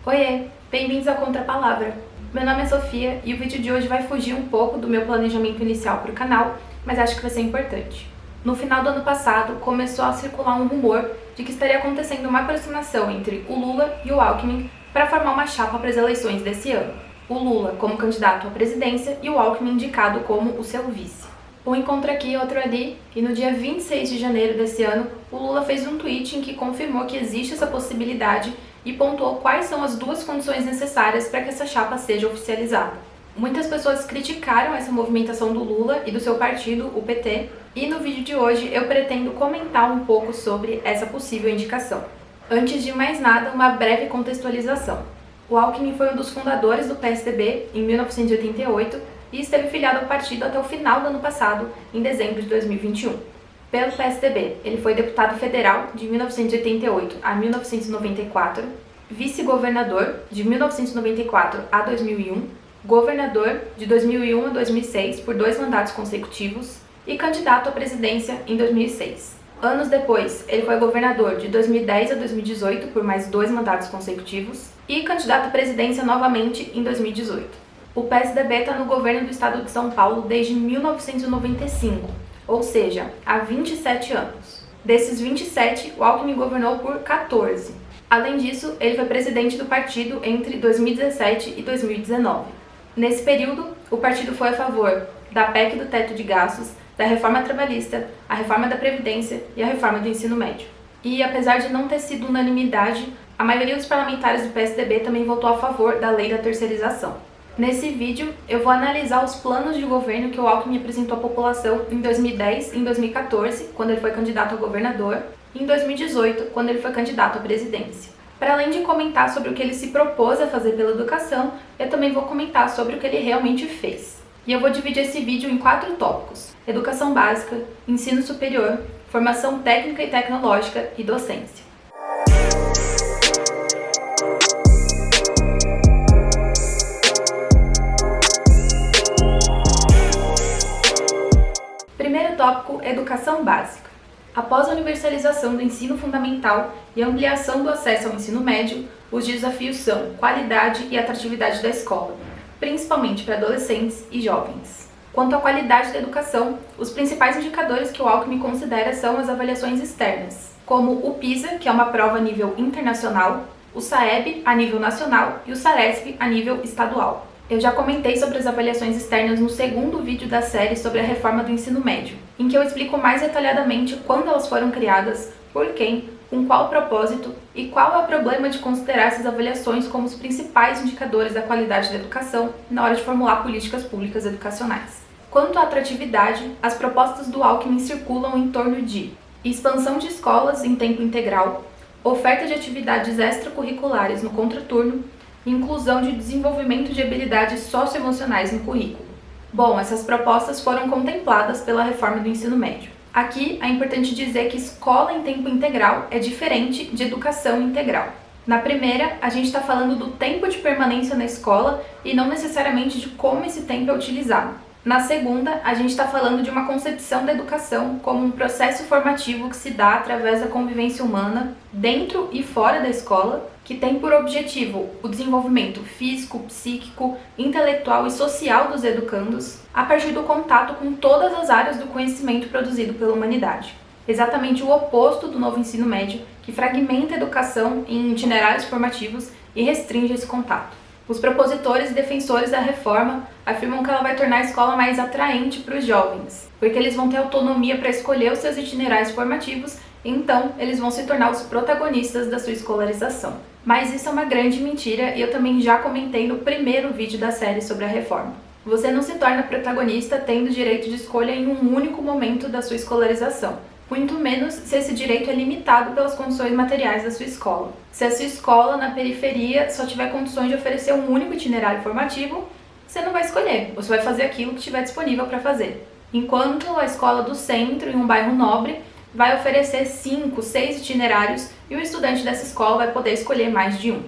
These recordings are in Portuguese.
Oiê, bem-vindos ao Contrapalavra. Meu nome é Sofia e o vídeo de hoje vai fugir um pouco do meu planejamento inicial para o canal, mas acho que vai ser importante. No final do ano passado, começou a circular um rumor de que estaria acontecendo uma aproximação entre o Lula e o Alckmin para formar uma chapa para as eleições desse ano. O Lula como candidato à presidência e o Alckmin indicado como o seu vice. Um encontro aqui, outro ali, e no dia 26 de janeiro desse ano, o Lula fez um tweet em que confirmou que existe essa possibilidade e pontuou quais são as duas condições necessárias para que essa chapa seja oficializada. Muitas pessoas criticaram essa movimentação do Lula e do seu partido, o PT, e no vídeo de hoje eu pretendo comentar um pouco sobre essa possível indicação. Antes de mais nada, uma breve contextualização. O Alckmin foi um dos fundadores do PSDB em 1988 e esteve filiado ao partido até o final do ano passado, em dezembro de 2021. Pelo PSDB, ele foi deputado federal de 1988 a 1994, vice-governador de 1994 a 2001, governador de 2001 a 2006 por 2 mandatos consecutivos e candidato à presidência em 2006. Anos depois, ele foi governador de 2010 a 2018 por mais 2 mandatos consecutivos e candidato à presidência novamente em 2018. O PSDB está no governo do estado de São Paulo desde 1995, ou seja, há 27 anos. Desses 27, o Alckmin governou por 14. Além disso, ele foi presidente do partido entre 2017 e 2019. Nesse período, o partido foi a favor da PEC do teto de gastos, da reforma trabalhista, a reforma da Previdência e a reforma do ensino médio. E apesar de não ter sido unanimidade, a maioria dos parlamentares do PSDB também votou a favor da lei da terceirização. Nesse vídeo, eu vou analisar os planos de governo que o Alckmin apresentou à população em 2010 e em 2014, quando ele foi candidato a governador, e em 2018, quando ele foi candidato à presidência. Para além de comentar sobre o que ele se propôs a fazer pela educação, eu também vou comentar sobre o que ele realmente fez. E eu vou dividir esse vídeo em 4 tópicos: educação básica, ensino superior, formação técnica e tecnológica e docência. Primeiro tópico, educação básica. Após a universalização do ensino fundamental e a ampliação do acesso ao ensino médio, os desafios são qualidade e atratividade da escola, principalmente para adolescentes e jovens. Quanto à qualidade da educação, os principais indicadores que o Alckmin considera são as avaliações externas, como o PISA, que é uma prova a nível internacional, o SAEB a nível nacional e o SARESP a nível estadual. Eu já comentei sobre as avaliações externas no segundo vídeo da série sobre a reforma do ensino médio, em que eu explico mais detalhadamente quando elas foram criadas, por quem, com qual propósito e qual é o problema de considerar essas avaliações como os principais indicadores da qualidade da educação na hora de formular políticas públicas educacionais. Quanto à atratividade, as propostas do Alckmin circulam em torno de expansão de escolas em tempo integral, oferta de atividades extracurriculares no contraturno, inclusão de desenvolvimento de habilidades socioemocionais no currículo. Bom, essas propostas foram contempladas pela reforma do ensino médio. Aqui é importante dizer que escola em tempo integral é diferente de educação integral. Na primeira, a gente está falando do tempo de permanência na escola e não necessariamente de como esse tempo é utilizado. Na segunda, a gente está falando de uma concepção da educação como um processo formativo que se dá através da convivência humana, dentro e fora da escola, que tem por objetivo o desenvolvimento físico, psíquico, intelectual e social dos educandos, a partir do contato com todas as áreas do conhecimento produzido pela humanidade. Exatamente o oposto do novo ensino médio, que fragmenta a educação em itinerários formativos e restringe esse contato. Os propositores e defensores da reforma afirmam que ela vai tornar a escola mais atraente para os jovens, porque eles vão ter autonomia para escolher os seus itinerários formativos, e então eles vão se tornar os protagonistas da sua escolarização. Mas isso é uma grande mentira e eu também já comentei no primeiro vídeo da série sobre a reforma. Você não se torna protagonista tendo direito de escolha em um único momento da sua escolarização. Muito menos se esse direito é limitado pelas condições materiais da sua escola. Se a sua escola na periferia só tiver condições de oferecer um único itinerário formativo, você não vai escolher, você vai fazer aquilo que estiver disponível para fazer. Enquanto a escola do centro, em um bairro nobre, vai oferecer 5, 6 itinerários e o estudante dessa escola vai poder escolher mais de um.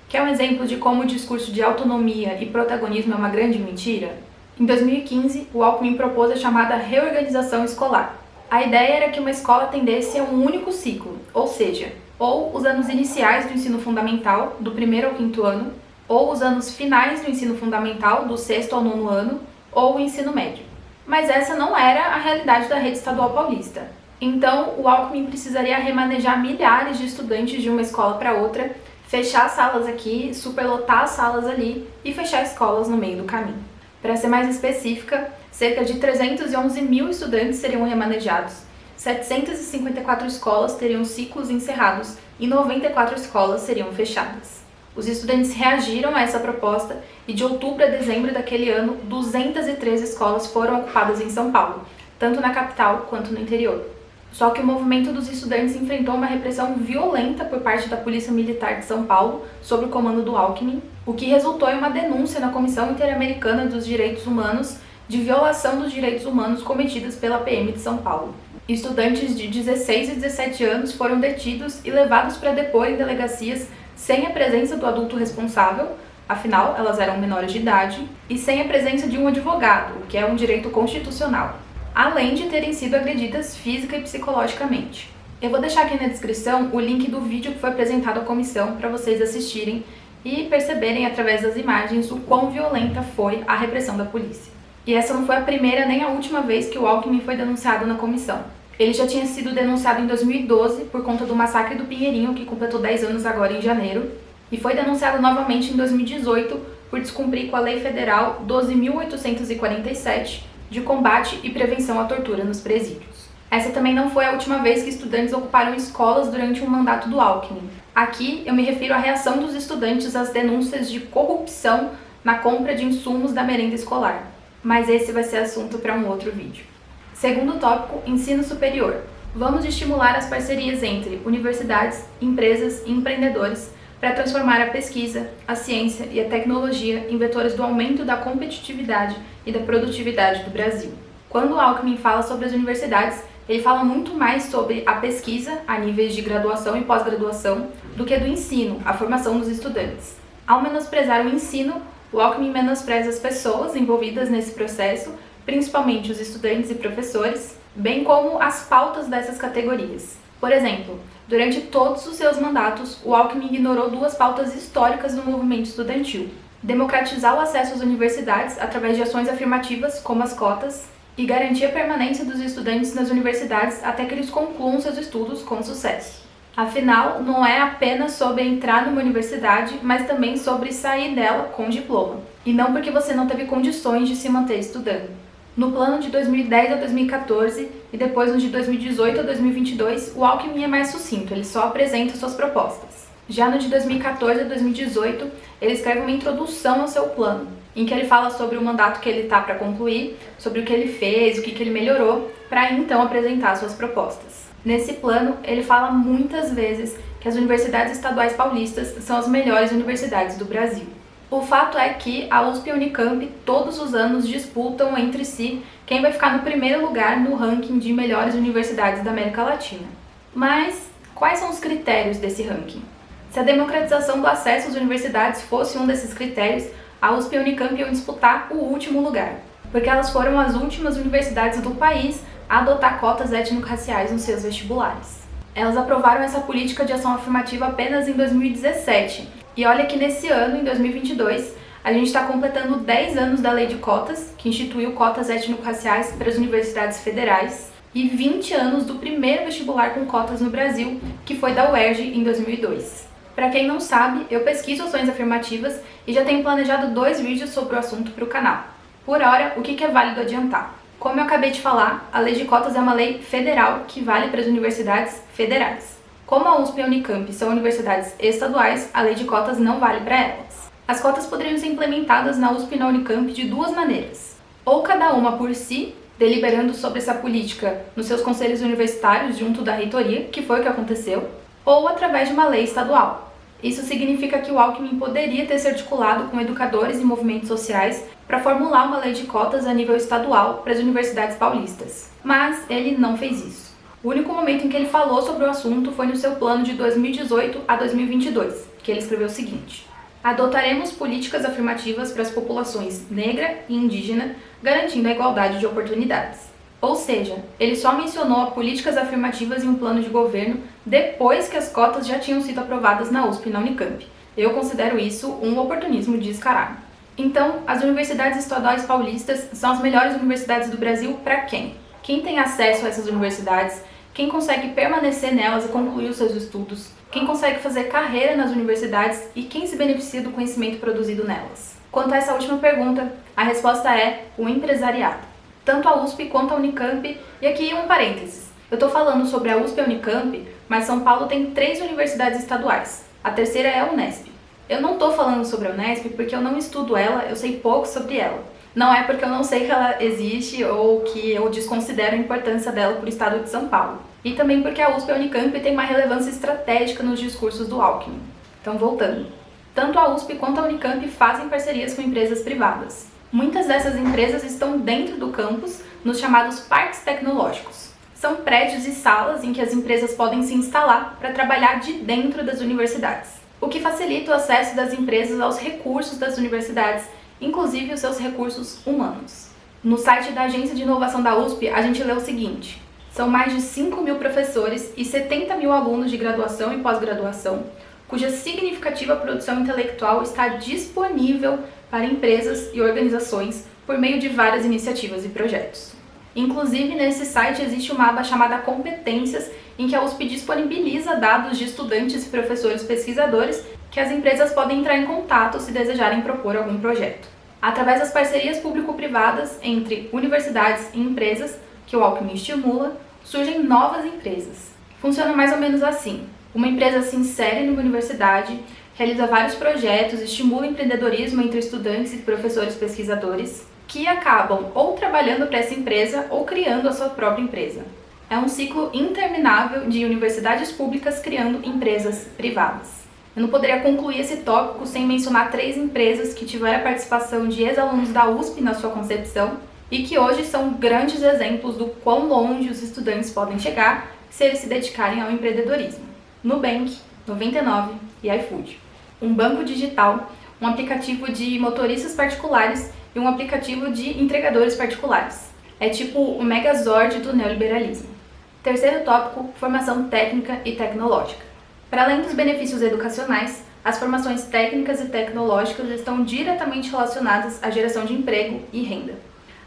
Quer um exemplo de como o discurso de autonomia e protagonismo é uma grande mentira? Em 2015, o Alckmin propôs a chamada reorganização escolar. A ideia era que uma escola atendesse a um único ciclo, ou seja, ou os anos iniciais do ensino fundamental, do 1º ao 5º ano, ou os anos finais do ensino fundamental, do 6º ao 9º ano, ou o ensino médio. Mas essa não era a realidade da rede estadual paulista. Então, o Alckmin precisaria remanejar milhares de estudantes de uma escola para outra, fechar salas aqui, superlotar as salas ali e fechar escolas no meio do caminho. Para ser mais específica, cerca de 311 mil estudantes seriam remanejados, 754 escolas teriam ciclos encerrados e 94 escolas seriam fechadas. Os estudantes reagiram a essa proposta e de outubro a dezembro daquele ano, 203 escolas foram ocupadas em São Paulo, tanto na capital quanto no interior. Só que o movimento dos estudantes enfrentou uma repressão violenta por parte da Polícia Militar de São Paulo, sob o comando do Alckmin, o que resultou em uma denúncia na Comissão Interamericana dos Direitos Humanos de violação dos direitos humanos cometidas pela PM de São Paulo. Estudantes de 16 e 17 anos foram detidos e levados para depor em delegacias sem a presença do adulto responsável, afinal elas eram menores de idade, e sem a presença de um advogado, o que é um direito constitucional, além de terem sido agredidas física e psicologicamente. Eu vou deixar aqui na descrição o link do vídeo que foi apresentado à comissão para vocês assistirem e perceberem através das imagens o quão violenta foi a repressão da polícia. E essa não foi a primeira nem a última vez que o Alckmin foi denunciado na comissão. Ele já tinha sido denunciado em 2012 por conta do massacre do Pinheirinho, que completou 10 anos agora em janeiro, e foi denunciado novamente em 2018 por descumprir com a Lei Federal 12.847 de combate e prevenção à tortura nos presídios. Essa também não foi a última vez que estudantes ocuparam escolas durante um mandato do Alckmin. Aqui eu me refiro à reação dos estudantes às denúncias de corrupção na compra de insumos da merenda escolar. Mas esse vai ser assunto para um outro vídeo. Segundo tópico, ensino superior. Vamos estimular as parcerias entre universidades, empresas e empreendedores para transformar a pesquisa, a ciência e a tecnologia em vetores do aumento da competitividade e da produtividade do Brasil. Quando o Alckmin fala sobre as universidades, ele fala muito mais sobre a pesquisa a níveis de graduação e pós-graduação do que do ensino, a formação dos estudantes. Ao menosprezar o ensino, o Alckmin menospreza as pessoas envolvidas nesse processo, principalmente os estudantes e professores, bem como as pautas dessas categorias. Por exemplo, durante todos os seus mandatos, o Alckmin ignorou duas pautas históricas do movimento estudantil: democratizar o acesso às universidades através de ações afirmativas, como as cotas, e garantir a permanência dos estudantes nas universidades até que eles concluam seus estudos com sucesso. Afinal, não é apenas sobre entrar numa universidade, mas também sobre sair dela com diploma, e não porque você não teve condições de se manter estudando. No plano de 2010 a 2014 e depois no de 2018 a 2022, o Alckmin é mais sucinto, ele só apresenta suas propostas. Já no de 2014 a 2018, ele escreve uma introdução ao seu plano, em que ele fala sobre o mandato que ele está para concluir, sobre o que ele fez, o que ele melhorou, para então apresentar suas propostas. Nesse plano, ele fala muitas vezes que as universidades estaduais paulistas são as melhores universidades do Brasil. O fato é que a USP e a Unicamp todos os anos disputam entre si quem vai ficar no primeiro lugar no ranking de melhores universidades da América Latina. Mas quais são os critérios desse ranking? Se a democratização do acesso às universidades fosse um desses critérios, a USP e a Unicamp iam disputar o último lugar, porque elas foram as últimas universidades do país a adotar cotas étnico-raciais nos seus vestibulares. Elas aprovaram essa política de ação afirmativa apenas em 2017, e olha que nesse ano, em 2022, a gente está completando 10 anos da Lei de Cotas, que instituiu cotas étnico-raciais para as universidades federais, e 20 anos do primeiro vestibular com cotas no Brasil, que foi da UERJ em 2002. Para quem não sabe, eu pesquiso ações afirmativas e já tenho planejado 2 vídeos sobre o assunto para o canal. Por hora, o que é válido adiantar? Como eu acabei de falar, a Lei de Cotas é uma lei federal que vale para as universidades federais. Como a USP e a Unicamp são universidades estaduais, a lei de cotas não vale para elas. As cotas poderiam ser implementadas na USP e na Unicamp de duas maneiras. Ou cada uma por si, deliberando sobre essa política nos seus conselhos universitários junto da reitoria, que foi o que aconteceu, ou através de uma lei estadual. Isso significa que o Alckmin poderia ter se articulado com educadores e movimentos sociais para formular uma lei de cotas a nível estadual para as universidades paulistas. Mas ele não fez isso. O único momento em que ele falou sobre o assunto foi no seu plano de 2018 a 2022, que ele escreveu o seguinte: adotaremos políticas afirmativas para as populações negra e indígena, garantindo a igualdade de oportunidades. Ou seja, ele só mencionou políticas afirmativas em um plano de governo depois que as cotas já tinham sido aprovadas na USP e na Unicamp. Eu considero isso um oportunismo descarado. Então, as universidades estaduais paulistas são as melhores universidades do Brasil para quem? Quem tem acesso a essas universidades, quem consegue permanecer nelas e concluir os seus estudos, quem consegue fazer carreira nas universidades e quem se beneficia do conhecimento produzido nelas. Quanto a essa última pergunta, a resposta é o empresariado. Tanto a USP quanto a Unicamp, e aqui um parênteses. Eu estou falando sobre a USP e a Unicamp, mas São Paulo tem 3 universidades estaduais. A terceira é a Unesp. Eu não estou falando sobre a Unesp porque eu não estudo ela, eu sei pouco sobre ela. Não é porque eu não sei que ela existe ou que eu desconsidero a importância dela para o estado de São Paulo. E também porque a USP e a Unicamp têm uma relevância estratégica nos discursos do Alckmin. Então, voltando. Tanto a USP quanto a Unicamp fazem parcerias com empresas privadas. Muitas dessas empresas estão dentro do campus, nos chamados parques tecnológicos. São prédios e salas em que as empresas podem se instalar para trabalhar de dentro das universidades, o que facilita o acesso das empresas aos recursos das universidades, inclusive os seus recursos humanos. No site da Agência de Inovação da USP, a gente lê o seguinte: são mais de 5.000 professores e 70.000 alunos de graduação e pós-graduação, cuja significativa produção intelectual está disponível para empresas e organizações por meio de várias iniciativas e projetos. Inclusive, nesse site existe uma aba chamada Competências, em que a USP disponibiliza dados de estudantes e professores pesquisadores que as empresas podem entrar em contato se desejarem propor algum projeto. Através das parcerias público-privadas entre universidades e empresas, que o Alckmin estimula, surgem novas empresas. Funciona mais ou menos assim: uma empresa se insere numa universidade, realiza vários projetos, estimula o empreendedorismo entre estudantes e professores pesquisadores, que acabam ou trabalhando para essa empresa ou criando a sua própria empresa. É um ciclo interminável de universidades públicas criando empresas privadas. Eu não poderia concluir esse tópico sem mencionar 3 empresas que tiveram a participação de ex-alunos da USP na sua concepção e que hoje são grandes exemplos do quão longe os estudantes podem chegar se eles se dedicarem ao empreendedorismo. Nubank, 99 e iFood. Um banco digital, um aplicativo de motoristas particulares e um aplicativo de entregadores particulares. É tipo o Megazord do neoliberalismo. Terceiro tópico, formação técnica e tecnológica. Para além dos benefícios educacionais, as formações técnicas e tecnológicas estão diretamente relacionadas à geração de emprego e renda.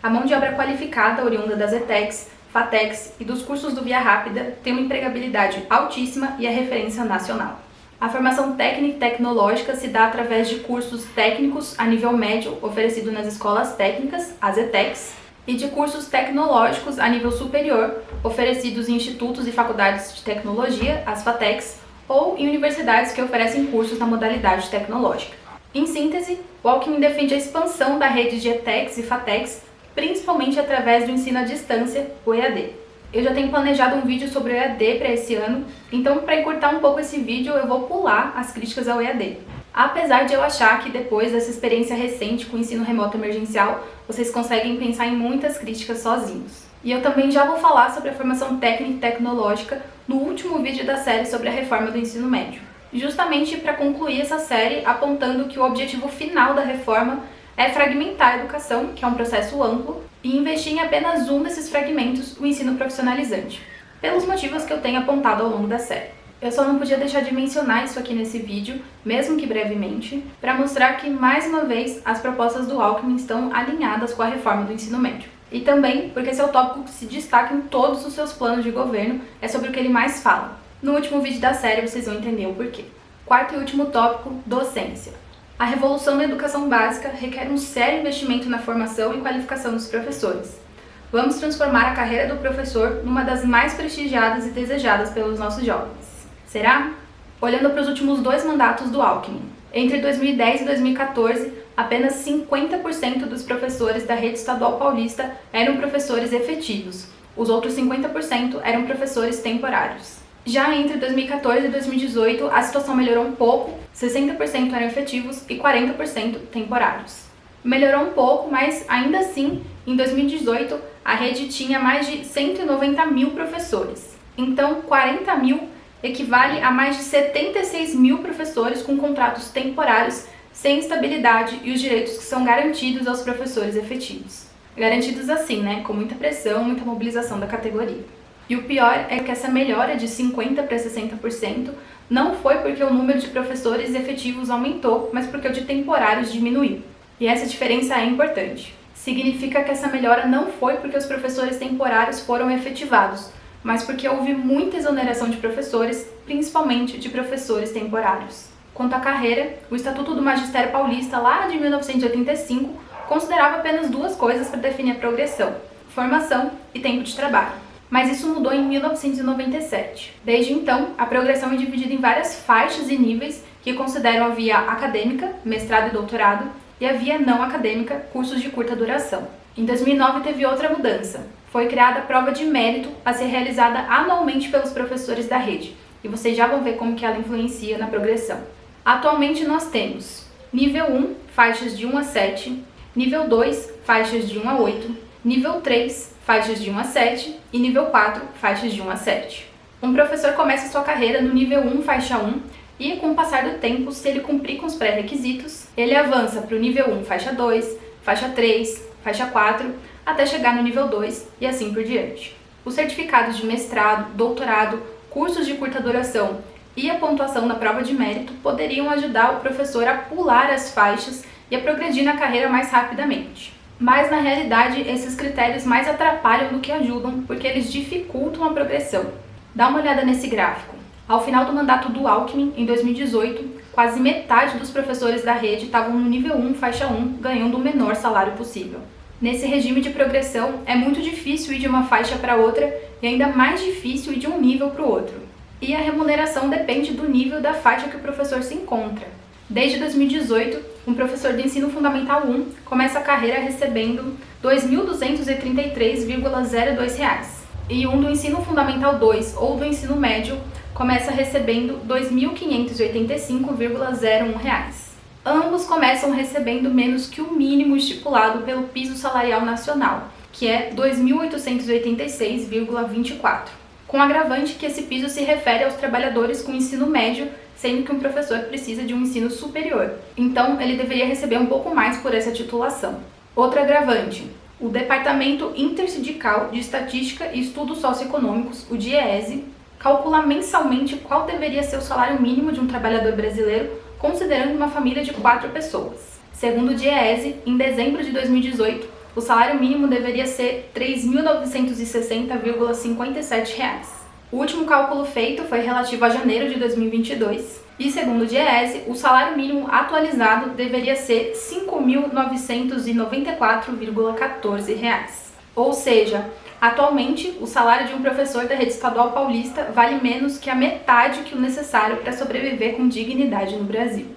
A mão de obra qualificada oriunda das ETECs, FATECs e dos cursos do Via Rápida tem uma empregabilidade altíssima e é referência nacional. A formação técnica e tecnológica se dá através de cursos técnicos a nível médio, oferecido nas escolas técnicas, as ETECs, e de cursos tecnológicos a nível superior, oferecidos em institutos e faculdades de tecnologia, as FATECs, ou em universidades que oferecem cursos na modalidade tecnológica. Em síntese, o Alckmin defende a expansão da rede de ETECs e FATECs, principalmente através do ensino à distância, o EAD. Eu já tenho planejado um vídeo sobre o EAD para esse ano, então para encurtar um pouco esse vídeo eu vou pular as críticas ao EAD. Apesar de eu achar que depois dessa experiência recente com o ensino remoto emergencial, vocês conseguem pensar em muitas críticas sozinhos. E eu também já vou falar sobre a formação técnica e tecnológica no último vídeo da série sobre a reforma do ensino médio. Justamente para concluir essa série apontando que o objetivo final da reforma é fragmentar a educação, que é um processo amplo, e investir em apenas um desses fragmentos, o ensino profissionalizante, pelos motivos que eu tenho apontado ao longo da série. Eu só não podia deixar de mencionar isso aqui nesse vídeo, mesmo que brevemente, para mostrar que, mais uma vez, as propostas do Alckmin estão alinhadas com a reforma do ensino médio. E também porque esse é o tópico que se destaca em todos os seus planos de governo, é sobre o que ele mais fala. No último vídeo da série vocês vão entender o porquê. Quarto e último tópico, docência. A revolução da educação básica requer um sério investimento na formação e qualificação dos professores. Vamos transformar a carreira do professor numa das mais prestigiadas e desejadas pelos nossos jovens. Será? Olhando para os últimos 2 mandatos do Alckmin. Entre 2010 e 2014, apenas 50% dos professores da rede estadual paulista eram professores efetivos. Os outros 50% eram professores temporários. Já entre 2014 e 2018, a situação melhorou um pouco, 60% eram efetivos e 40% temporários. Melhorou um pouco, mas ainda assim, em 2018, a rede tinha mais de 190.000 professores. Então, 40.000 equivale a mais de 76.000 professores com contratos temporários, sem estabilidade e os direitos que são garantidos aos professores efetivos. garantidos assim, né, com muita pressão, muita mobilização da categoria. E o pior é que essa melhora de 50% para 60% não foi porque o número de professores efetivos aumentou, mas porque o de temporários diminuiu. E essa diferença é importante. Significa que essa melhora não foi porque os professores temporários foram efetivados, mas porque houve muita exoneração de professores, principalmente de professores temporários. Quanto à carreira, o Estatuto do Magistério Paulista, lá de 1985, considerava apenas duas coisas para definir a progressão: formação e tempo de trabalho. Mas isso mudou em 1997. Desde então, a progressão é dividida em várias faixas e níveis que consideram a via acadêmica, mestrado e doutorado, e a via não acadêmica, cursos de curta duração. Em 2009 teve outra mudança. Foi criada a prova de mérito a ser realizada anualmente pelos professores da rede, e vocês já vão ver como que ela influencia na progressão. Atualmente nós temos nível 1, faixas de 1 a 7, nível 2, faixas de 1 a 8, nível 3, faixas de 1 a 7 e nível 4, faixas de 1 a 7. Um professor começa sua carreira no nível 1, faixa 1, e com o passar do tempo, se ele cumprir com os pré-requisitos, ele avança para o nível 1, faixa 2, faixa 3, faixa 4, até chegar no nível 2 e assim por diante. Os certificados de mestrado, doutorado, cursos de curta duração e a pontuação na prova de mérito poderiam ajudar o professor a pular as faixas e a progredir na carreira mais rapidamente. Mas, na realidade, esses critérios mais atrapalham do que ajudam, porque eles dificultam a progressão. Dá uma olhada nesse gráfico. Ao final do mandato do Alckmin, em 2018, quase metade dos professores da rede estavam no nível 1, faixa 1, ganhando o menor salário possível. Nesse regime de progressão, é muito difícil ir de uma faixa para outra e ainda mais difícil ir de um nível para o outro. E a remuneração depende do nível da faixa que o professor se encontra. Desde 2018, um professor do ensino fundamental 1 começa a carreira recebendo R$ 2.233,02 e um do ensino fundamental 2 ou do ensino médio começa recebendo R$ 2.585,01. Ambos começam recebendo menos que o mínimo estipulado pelo piso salarial nacional, que é R$ 2.886,24, com agravante que esse piso se refere aos trabalhadores com ensino médio, sendo que um professor precisa de um ensino superior. Então, ele deveria receber um pouco mais por essa titulação. Outro agravante: o Departamento Intersindical de Estatística e Estudos Socioeconômicos, o DIEESE, calcula mensalmente qual deveria ser o salário mínimo de um trabalhador brasileiro, considerando uma família de 4 pessoas. Segundo o DIEESE, em dezembro de 2018, o salário mínimo deveria ser R$ 3.960,57. O último cálculo feito foi relativo a janeiro de 2022 e, segundo o DIEESE, o salário mínimo atualizado deveria ser R$ 5.994,14. Ou seja, atualmente o salário de um professor da rede estadual paulista vale menos que a metade que o necessário para sobreviver com dignidade no Brasil.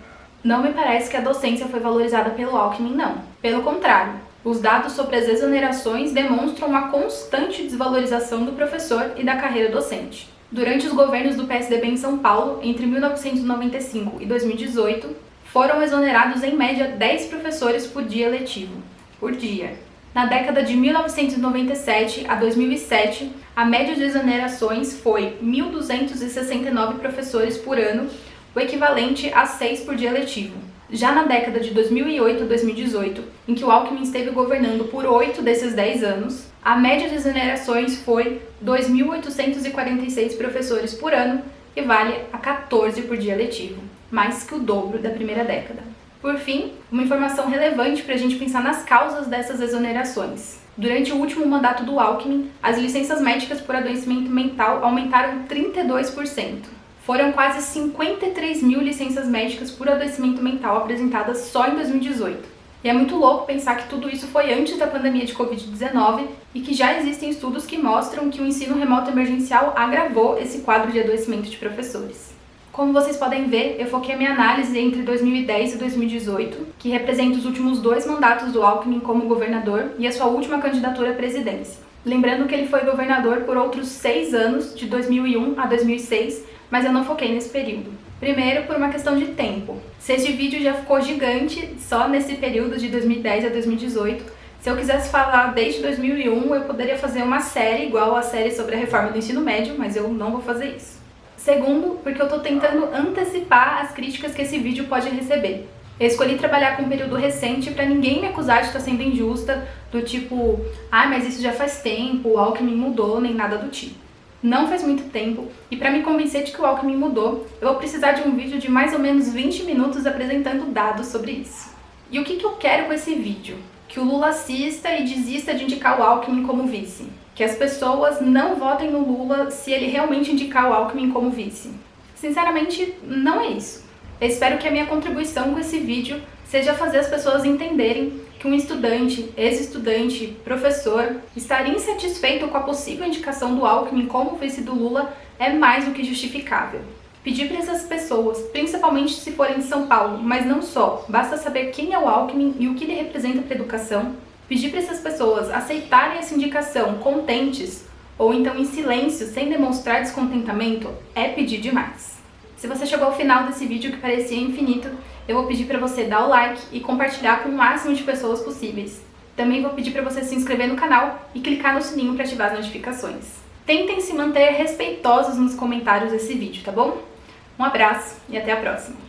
Não me parece que a docência foi valorizada pelo Alckmin, não. Pelo contrário. Os dados sobre as exonerações demonstram uma constante desvalorização do professor e da carreira docente. Durante os governos do PSDB em São Paulo, entre 1995 e 2018, foram exonerados em média 10 professores por dia letivo. Por dia. Na década de 1997 a 2007, a média de exonerações foi 1.269 professores por ano, o equivalente a 6 por dia letivo. Já na década de 2008 a 2018, em que o Alckmin esteve governando por 8 desses 10 anos, a média de exonerações foi 2.846 professores por ano, que vale a 14 por dia letivo, mais que o dobro da primeira década. Por fim, uma informação relevante para a gente pensar nas causas dessas exonerações. Durante o último mandato do Alckmin, as licenças médicas por adoecimento mental aumentaram 32%. Foram quase 53 mil licenças médicas por adoecimento mental apresentadas só em 2018. E é muito louco pensar que tudo isso foi antes da pandemia de Covid-19 e que já existem estudos que mostram que o ensino remoto emergencial agravou esse quadro de adoecimento de professores. Como vocês podem ver, eu foquei a minha análise entre 2010 e 2018, que representa os últimos 2 mandatos do Alckmin como governador e a sua última candidatura à presidência. Lembrando que ele foi governador por outros 6 anos, de 2001 a 2006, mas eu não foquei nesse período. Primeiro, por uma questão de tempo. Se este vídeo já ficou gigante só nesse período de 2010 a 2018, se eu quisesse falar desde 2001, eu poderia fazer uma série igual a série sobre a reforma do ensino médio, mas eu não vou fazer isso. Segundo, porque eu estou tentando antecipar as críticas que esse vídeo pode receber. Eu escolhi trabalhar com um período recente para ninguém me acusar de estar sendo injusta, do tipo, mas isso já faz tempo, o Alckmin mudou, nem nada do tipo. Não faz muito tempo, e para me convencer de que o Alckmin mudou, eu vou precisar de um vídeo de mais ou menos 20 minutos apresentando dados sobre isso. E o que eu quero com esse vídeo? Que o Lula assista e desista de indicar o Alckmin como vice. Que as pessoas não votem no Lula se ele realmente indicar o Alckmin como vice. Sinceramente, não é isso. Eu espero que a minha contribuição com esse vídeo seja fazer as pessoas entenderem que um estudante, ex-estudante, professor, estar insatisfeito com a possível indicação do Alckmin como vice do Lula é mais do que justificável. Pedir para essas pessoas, principalmente se forem de São Paulo, mas não só, basta saber quem é o Alckmin e o que ele representa para a educação, pedir para essas pessoas aceitarem essa indicação contentes ou então em silêncio, sem demonstrar descontentamento, é pedir demais. Se você chegou ao final desse vídeo que parecia infinito, eu vou pedir para você dar o like e compartilhar com o máximo de pessoas possíveis. Também vou pedir para você se inscrever no canal e clicar no sininho para ativar as notificações. Tentem se manter respeitosos nos comentários desse vídeo, tá bom? Um abraço e até a próxima!